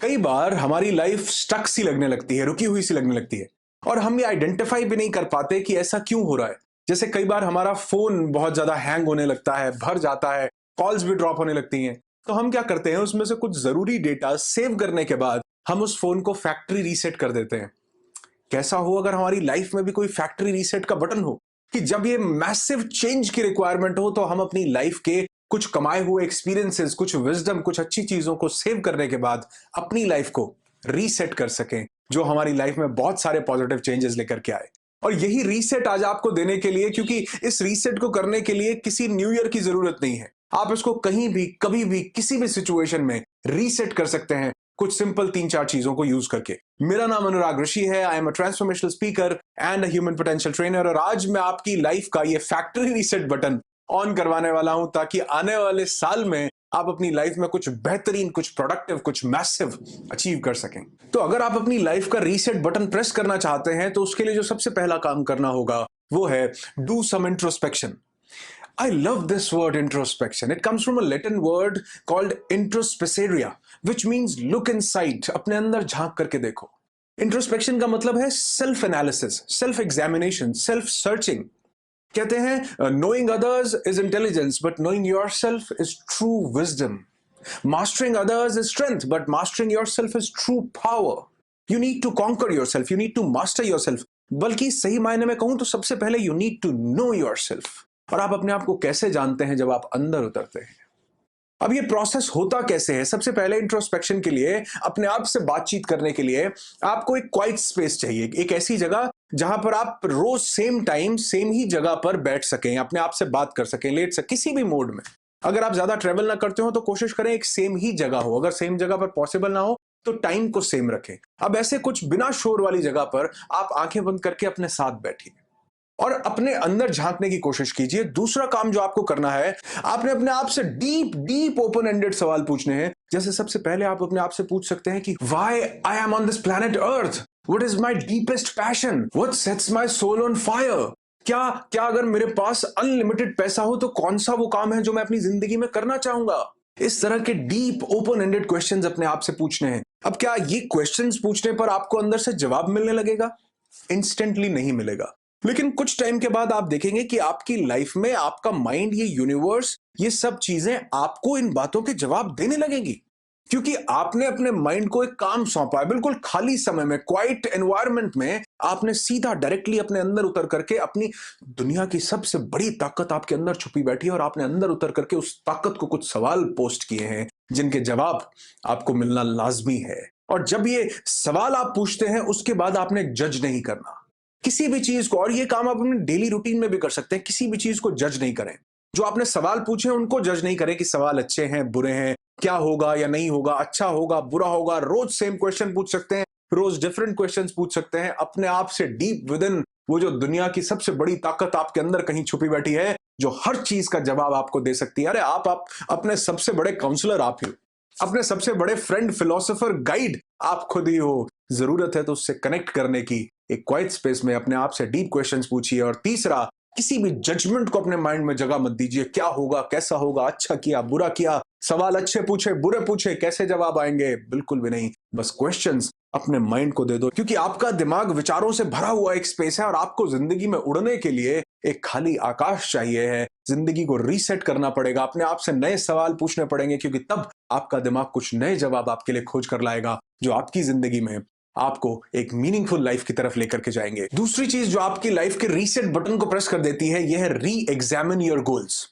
कई बार हमारी life stuck सी लगने लगती है, रुकी हुई सी लगने लगती है और हम ये आइडेंटिफाई भी नहीं कर पाते कि ऐसा क्यों हो रहा है। जैसे कई बार हमारा फोन बहुत ज्यादा हैंग होने लगता है, भर जाता है, कॉल्स भी ड्रॉप होने लगती हैं। तो हम क्या करते हैं, उसमें से कुछ जरूरी डेटा सेव करने के बाद हम उस फोन को फैक्ट्री रीसेट कर देते हैं। कैसा हो अगर हमारी लाइफ में भी कोई फैक्ट्री रीसेट का बटन हो कि जब ये मैसिव चेंज की रिक्वायरमेंट हो तो हम अपनी लाइफ के कुछ कमाए हुए एक्सपीरियंसेस, कुछ विजडम, कुछ अच्छी चीजों को सेव करने के बाद अपनी लाइफ को रीसेट कर सकें, जो हमारी लाइफ में बहुत सारे पॉजिटिव चेंजेस लेकर के आए। और यही रीसेट आज आपको देने के लिए, क्योंकि इस रीसेट को करने के लिए किसी न्यू ईयर की जरूरत नहीं है। आप इसको कहीं भी, कभी भी, किसी भी सिचुएशन में रीसेट कर सकते हैं, कुछ सिंपल 3-4 चीजों को यूज करके। मेरा नाम अनुराग ऋषि है। I am a transformational speaker and a human potential trainer. और आज मैं आपकी लाइफ का ये फैक्ट्री रीसेट बटन ऑन करवाने वाला हूं, ताकि आने वाले साल में आप अपनी लाइफ में कुछ बेहतरीन, कुछ प्रोडक्टिव, कुछ मैसिव अचीव कर सकें। तो अगर आप अपनी लाइफ का रीसेट बटन प्रेस करना चाहते हैं तो उसके लिए जो सबसे पहला काम करना होगा वो है do some introspection. I love this word introspection. It comes from a Latin word called introspeceria, which means look inside. अपने अंदर झांक करके देखो। इंट्रोस्पेक्शन का मतलब है self analysis, self examination, self searching. कहते हैं knowing others is intelligence, but knowing yourself is true wisdom. Mastering others is strength, but mastering yourself is true power. You need to conquer yourself. You need to master yourself. बल्कि सही मायने में कहूं तो सबसे पहले you need to know yourself. और आप अपने आप को कैसे जानते हैं? जब आप अंदर उतरते हैं। अब ये प्रोसेस होता कैसे है? सबसे पहले इंट्रोस्पेक्शन के लिए, अपने आप से बातचीत करने के लिए आपको एक क्वाइट स्पेस चाहिए, एक ऐसी जगह जहां पर आप रोज सेम टाइम, सेम ही जगह पर बैठ सकें, अपने आप से बात कर सकें, लेट सकें, किसी भी मोड में। अगर आप ज्यादा ट्रेवल ना करते हो तो कोशिश करें एक सेम ही जगह हो। अगर सेम जगह पर पॉसिबल ना हो तो टाइम को सेम रखें। अब ऐसे कुछ बिना शोर वाली जगह पर आप आंखें बंद करके अपने साथ बैठिए और अपने अंदर झांकने की कोशिश कीजिए। दूसरा काम जो आपको करना है, आपने अपने आप से डीप डीप ओपन एंडेड सवाल पूछने हैं। जैसे सबसे पहले आप अपने आप से पूछ सकते हैं कि why I am on this planet earth, what is my deepest passion, what sets my soul on fire. क्या क्या अगर मेरे पास अनलिमिटेड पैसा हो तो कौन सा वो काम है जो मैं अपनी जिंदगी में करना चाहूंगा। इस तरह के डीप ओपन एंडेड क्वेश्चंस अपने आप से पूछने हैं। अब क्या ये क्वेश्चंस पूछने पर आपको अंदर से जवाब मिलने लगेगा? इंस्टेंटली नहीं मिलेगा, लेकिन कुछ टाइम के बाद आप देखेंगे कि आपकी लाइफ में आपका माइंड, ये यूनिवर्स, ये सब चीजें आपको इन बातों के जवाब देने लगेंगी, क्योंकि आपने अपने माइंड को एक काम सौंपा है। बिल्कुल खाली समय में, क्वाइट एनवायरनमेंट में आपने सीधा डायरेक्टली अपने अंदर उतर करके, अपनी दुनिया की सबसे बड़ी ताकत आपके अंदर छुपी बैठी है और आपने अंदर उतर करके उस ताकत को कुछ सवाल पोस्ट किए हैं जिनके जवाब आपको मिलना लाजमी है। और जब ये सवाल आप पूछते हैं उसके बाद आपने जज नहीं करना किसी भी चीज को। और ये काम आप अपने डेली रूटीन में भी कर सकते हैं। किसी भी चीज को जज नहीं करें। जो आपने सवाल पूछे उनको जज नहीं करें कि सवाल अच्छे हैं, बुरे हैं, क्या होगा या नहीं होगा, अच्छा होगा, बुरा होगा। रोज सेम क्वेश्चन पूछ सकते हैं, रोज डिफरेंट क्वेश्चंस पूछ सकते हैं अपने आप से डीप विद इन। वो जो दुनिया की सबसे बड़ी ताकत आपके अंदर कहीं छुपी बैठी है, जो हर चीज का जवाब आपको दे सकती है। अरे आप अपने सबसे बड़े काउंसलर आप ही हो, अपने सबसे बड़े फ्रेंड, फिलोसोफर, गाइड आप खुद ही हो। जरूरत है तो उससे कनेक्ट करने की। एक क्वाइट स्पेस में अपने आप से डीप क्वेश्चंस पूछिए। और तीसरा, किसी भी जजमेंट को अपने माइंड में जगह मत दीजिए। क्या होगा, कैसा होगा, अच्छा किया, बुरा किया, सवाल अच्छे पूछे, बुरे पूछे, कैसे जवाब आएंगे, बिल्कुल भी नहीं। बस क्वेश्चंस अपने माइंड को दे दो, क्योंकि आपका दिमाग विचारों से भरा हुआ एक स्पेस है और आपको जिंदगी में उड़ने के लिए एक खाली आकाश चाहिए है। जिंदगी को रीसेट करना पड़ेगा, अपने आप से नए सवाल पूछने पड़ेंगे, क्योंकि तब आपका दिमाग कुछ नए जवाब आपके लिए खोज कर लाएगा, जो आपकी जिंदगी में आपको एक मीनिंगफुल लाइफ की तरफ लेकर के जाएंगे। दूसरी चीज जो आपकी लाइफ के रीसेट बटन को प्रेस कर देती है, यह है री एग्जामिन योर गोल्स।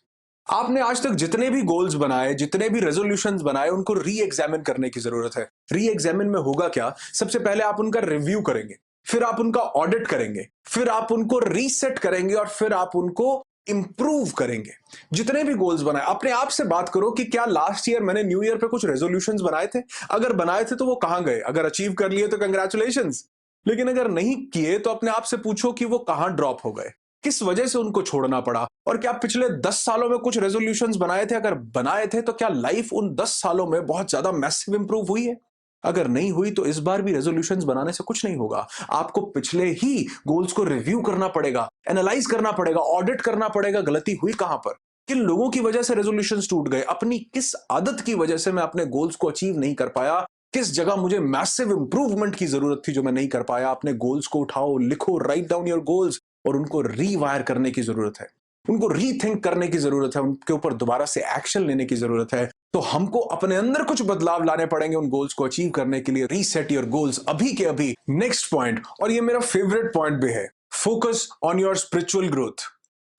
आपने आज तक जितने भी गोल्स बनाए, जितने भी रेजोल्यूशंस बनाए, उनको री एग्जामिन करने की जरूरत है। री एग्जामिन में होगा क्या? सबसे पहले आप उनका रिव्यू करेंगे, फिर आप उनका ऑडिट करेंगे, फिर आप उनको रीसेट करेंगे और फिर आप उनको इंप्रूव करेंगे। जितने भी गोल्स बनाए, अपने आप से बात करो कि क्या लास्ट ईयर मैंने न्यू ईयर पे कुछ रेजोल्यूशंस बनाए थे? अगर बनाए थे तो वो कहां गए? अगर अचीव कर लिए तो कंग्रेचुलेशंस, लेकिन अगर नहीं किए तो अपने आप से पूछो कि वो कहां ड्रॉप हो गए, किस वजह से उनको छोड़ना पड़ा। और क्या पिछले 10 सालों में कुछ रेजोल्यूशंस बनाए थे? अगर बनाए थे तो क्या लाइफ उन 10 सालों में बहुत ज्यादा मैसिव इंप्रूव हुई है? अगर नहीं हुई तो इस बार भी रेजोल्यूशंस बनाने से कुछ नहीं होगा। आपको पिछले ही गोल्स को रिव्यू करना पड़ेगा, एनालाइज करना पड़ेगा, ऑडिट करना पड़ेगा, गलती हुई कहां पर, किन लोगों की वजह से रेजोल्यूशंस टूट गए, अपनी किस आदत की वजह से मैं अपने गोल्स को अचीव नहीं कर पाया, किस जगह मुझे मैसिव इंप्रूवमेंट की जरूरत थी जो मैं नहीं कर पाया। अपने गोल्स को उठाओ, लिखो, राइट डाउन योर गोल्स और उनको रीवायर करने की जरूरत है, उनको रीथिंक करने की जरूरत है, उनके ऊपर दोबारा से एक्शन लेने की जरूरत है। तो हमको अपने अंदर कुछ बदलाव लाने पड़ेंगे उन गोल्स को अचीव करने के लिए। रीसेट योर गोल्स अभी के अभी। नेक्स्ट पॉइंट, और ये मेरा फेवरेट पॉइंट भी है, focus on your spiritual growth.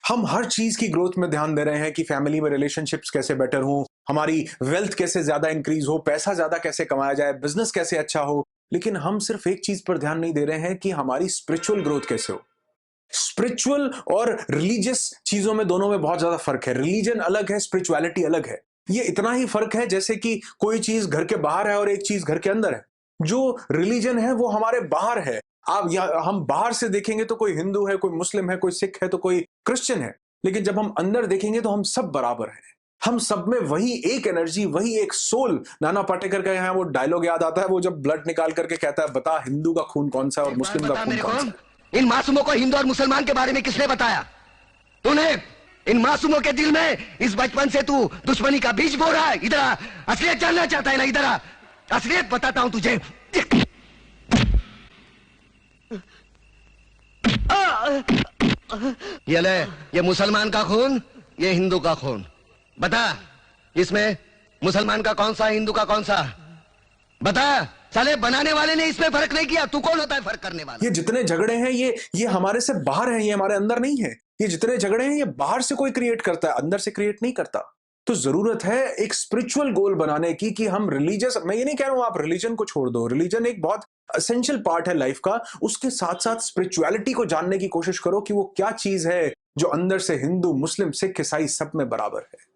हम हर चीज की ग्रोथ में ध्यान दे रहे हैं कि फैमिली में रिलेशनशिप्स कैसे बेटर हो, हमारी वेल्थ कैसे ज्यादा इंक्रीज हो, पैसा ज्यादा कैसे कमाया जाए, बिजनेस कैसे अच्छा हो, लेकिन हम सिर्फ एक चीज पर ध्यान नहीं दे रहे हैं कि हमारी स्पिरिचुअल ग्रोथ कैसे हो। स्पिरिचुअल और रिलीजियस चीजों में, दोनों में बहुत ज्यादा फर्क है। रिलीजन अलग है, स्पिरिचुअलिटी अलग है। ये इतना ही फर्क है जैसे कि कोई चीज घर के बाहर है और एक चीज घर के अंदर है। जो रिलीजन है वो हमारे बाहर है। आप हम बाहर से देखेंगे तो कोई हिंदू है, कोई मुस्लिम है, कोई सिख है, तो कोई क्रिश्चियन है, लेकिन जब हम अंदर देखेंगे तो हम सब बराबर हैं। हम सब में वही एक एनर्जी, वही एक सोल। नाना पाटेकर का यहाँ वो डायलॉग याद आता है, वो जब ब्लड निकाल करके कहता है, बता हिंदू का खून कौन सा है और मुस्लिम का खून कौन सा है। इन मासूमों को हिंदू और मुसलमान के बारे में किसने बताया? तूने। इन मासूमों के दिल में इस बचपन से तू दुश्मनी का बीज बो रहा है। इधर आ, असलियत जानना चाहता है ना? इधर आ, असलियत बताता हूं तुझे। ये ले, ये मुसलमान का खून, ये हिंदू का खून। बता, इसमें मुसलमान का कौन सा, हिंदू का कौन सा? बता। साले बनाने वाले ने इसमें फर्क नहीं किया, तू कौन होता है फर्क करने वाला? ये जितने झगड़े हैं ये हमारे से बाहर हैं, ये हमारे अंदर नहीं है। ये जितने झगड़े हैं ये बाहर से कोई क्रिएट करता है, अंदर से क्रिएट नहीं करता। तो जरूरत है एक स्पिरिचुअल गोल बनाने की कि हम रिलीजियस, मैं ये नहीं कह रहा हूं आप रिलीजन को छोड़ दो, रिलीजन एक बहुत एसेंशियल पार्ट है लाइफ का। उसके साथ साथ स्पिरिचुअलिटी को जानने की कोशिश करो कि वो क्या चीज है जो अंदर से हिंदू, मुस्लिम, सिख, ईसाई सब में बराबर है।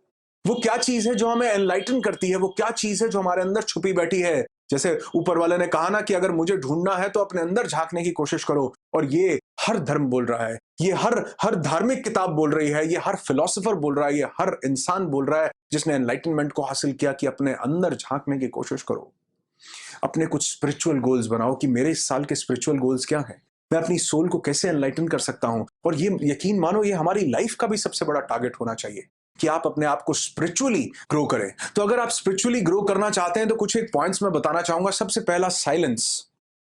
वो क्या चीज है जो हमें एनलाइटन करती है, वो क्या चीज है जो हमारे अंदर छुपी बैठी है। जैसे ऊपर वाले ने कहा ना कि अगर मुझे ढूंढना है तो अपने अंदर झांकने की कोशिश करो। और ये हर धर्म बोल रहा है, ये हर धार्मिक किताब बोल रही है, ये हर फिलोसोफर बोल रहा है, ये हर इंसान बोल रहा है जिसने एनलाइटनमेंट को हासिल किया कि अपने अंदर झांकने की कोशिश करो। अपने कुछ स्पिरिचुअल गोल्स बनाओ कि मेरे इस साल के स्पिरिचुअल गोल्स क्या हैं, मैं अपनी सोल को कैसे एनलाइटन कर सकता हूं। और ये यकीन मानो, ये हमारी लाइफ का भी सबसे बड़ा टारगेट होना चाहिए कि आप अपने आप को स्पिरिचुअली ग्रो करें। तो अगर आप स्पिरिचुअली ग्रो करना चाहते हैं तो कुछ एक पॉइंट्स मैं बताना चाहूंगा। सबसे पहला, साइलेंस।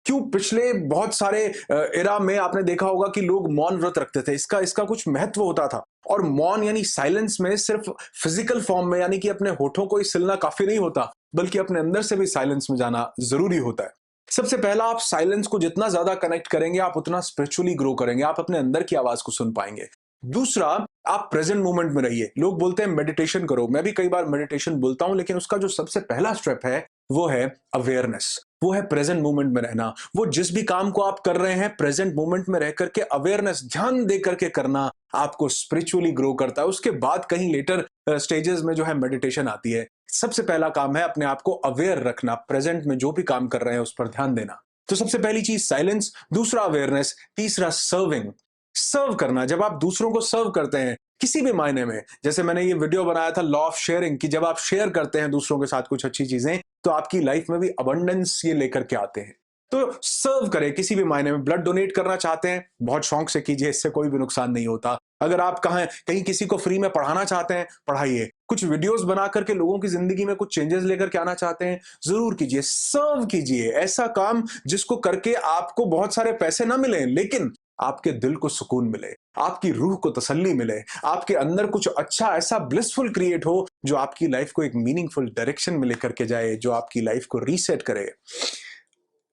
क्यों पिछले बहुत सारे एरा में आपने देखा होगा कि लोग मौन व्रत रखते थे, इसका कुछ महत्व होता था। और मौन यानी साइलेंस में सिर्फ फिजिकल फॉर्म में, यानी कि अपने होठों को ही सिलना काफी नहीं होता, बल्कि अपने अंदर से भी साइलेंस में जाना जरूरी होता है। सबसे पहला, आप साइलेंस को जितना ज्यादा कनेक्ट करेंगे आप उतना स्पिरिचुअली ग्रो करेंगे, आप अपने अंदर की आवाज को सुन पाएंगे। दूसरा, आप प्रेजेंट मोमेंट में रहिए। लोग बोलते हैं मेडिटेशन करो, मैं भी कई बार मेडिटेशन बोलता हूं, लेकिन उसका जो सबसे पहला स्टेप है वो है अवेयरनेस, वो है प्रेजेंट मोमेंट में रहना। वो जिस भी काम को आप कर रहे हैं प्रेजेंट मोमेंट में रह करके अवेयरनेस, ध्यान दे करके करना आपको स्पिरिचुअली ग्रो करता है। उसके बाद कहीं लेटर स्टेजेस में जो है मेडिटेशन आती है। सबसे पहला काम है अपने आप को अवेयर रखना, प्रेजेंट में जो भी काम कर रहे हैं उस पर ध्यान देना। तो सबसे पहली चीज साइलेंस, दूसरा अवेयरनेस, तीसरा सर्विंग, सर्व करना। जब आप दूसरों को सर्व करते हैं किसी भी मायने में, जैसे मैंने ये वीडियो बनाया था लॉ ऑफ शेयरिंग, कि जब आप शेयर करते हैं दूसरों के साथ कुछ अच्छी चीजें तो आपकी लाइफ में भी अबंडेंस ये लेकर के आते हैं। तो सर्व करें किसी भी मायने में। ब्लड डोनेट करना चाहते हैं, बहुत शौक से कीजिए, इससे कोई भी नुकसान नहीं होता। अगर आप कहीं किसी को फ्री में पढ़ाना चाहते हैं, पढ़ाइए। कुछ वीडियोस बना करके लोगों की जिंदगी में कुछ चेंजेस लेकर के आना चाहते हैं, जरूर कीजिए, सर्व कीजिए। ऐसा काम जिसको करके आपको बहुत सारे पैसे ना मिले, लेकिन आपके दिल को सुकून मिले, आपकी रूह को तसल्ली मिले, आपके अंदर कुछ अच्छा ऐसा ब्लिसफुल क्रिएट हो जो आपकी लाइफ को एक मीनिंगफुल डायरेक्शन में लेकर के जाए, जो आपकी लाइफ को रीसेट करे।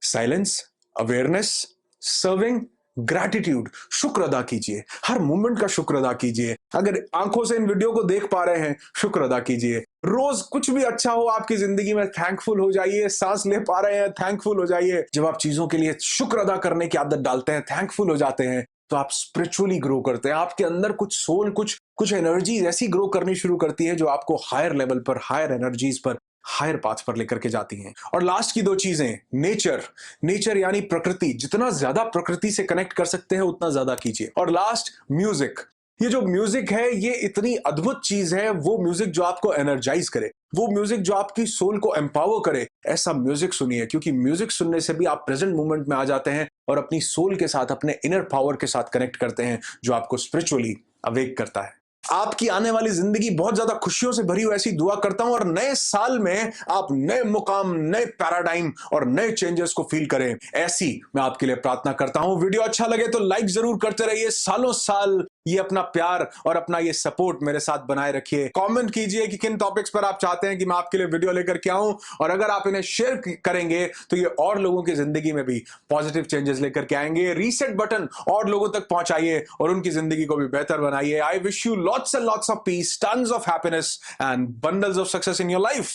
साइलेंस, अवेयरनेस, सर्विंग, ग्रैटिट्यूड, शुक्र अदा कीजिए, हर मोमेंट का शुक्र अदा कीजिए। अगर आंखों से इन वीडियो को देख पा रहे हैं, शुक्र अदा कीजिए। रोज कुछ भी अच्छा हो आपकी जिंदगी में, थैंकफुल हो जाइए। सांस ले पा रहे हैं, थैंकफुल हो जाइए। जब आप चीजों के लिए शुक्र अदा करने की आदत डालते हैं, थैंकफुल हो जाते हैं, तो आप स्पिरिचुअली ग्रो करते हैं। आपके अंदर कुछ सोल, कुछ एनर्जी ऐसी ग्रो करनी शुरू करती है जो आपको हायर लेवल पर, हायर एनर्जीज पर, हायर पाथ पर लेकर के जाती हैं। और लास्ट की दो चीजें, नेचर यानी प्रकृति। जितना ज्यादा प्रकृति से कनेक्ट कर सकते हैं उतना ज्यादा कीजिए। और लास्ट, म्यूजिक। ये जो म्यूजिक है ये इतनी अद्भुत चीज है, वो म्यूजिक जो आपको एनर्जाइज करे, वो म्यूजिक जो आपकी सोल को एम्पावर करे, ऐसा म्यूजिक सुनिए। क्योंकि म्यूजिक सुनने से भी आप प्रेजेंट मोमेंट में आ जाते हैं और अपनी सोल के साथ, अपने इनर पावर के साथ कनेक्ट करते हैं, जो आपको स्पिरिचुअली अवेक करता है। आपकी आने वाली जिंदगी बहुत ज्यादा खुशियों से भरी हो ऐसी दुआ करता हूं और नए साल में आप नए मुकाम, नए पैराडाइम और नए चेंजेस को फील करें, ऐसी मैं आपके लिए प्रार्थना करता हूं। वीडियो अच्छा लगे तो लाइक जरूर करते रहिए। सालों साल ये अपना प्यार और अपना ये सपोर्ट मेरे साथ बनाए रखिए। कमेंट कीजिए कि किन टॉपिक्स पर आप चाहते हैं कि मैं आपके लिए वीडियो लेकर के आऊं, और अगर आप इन्हें शेयर करेंगे तो ये और लोगों की जिंदगी में भी पॉजिटिव चेंजेस लेकर के आएंगे। रीसेट बटन और लोगों तक पहुंचाइए और उनकी जिंदगी को भी बेहतर बनाइए। I wish you lots and lots of peace, tons of happiness, and bundles of success in your life.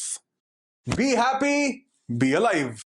Be happy, be alive.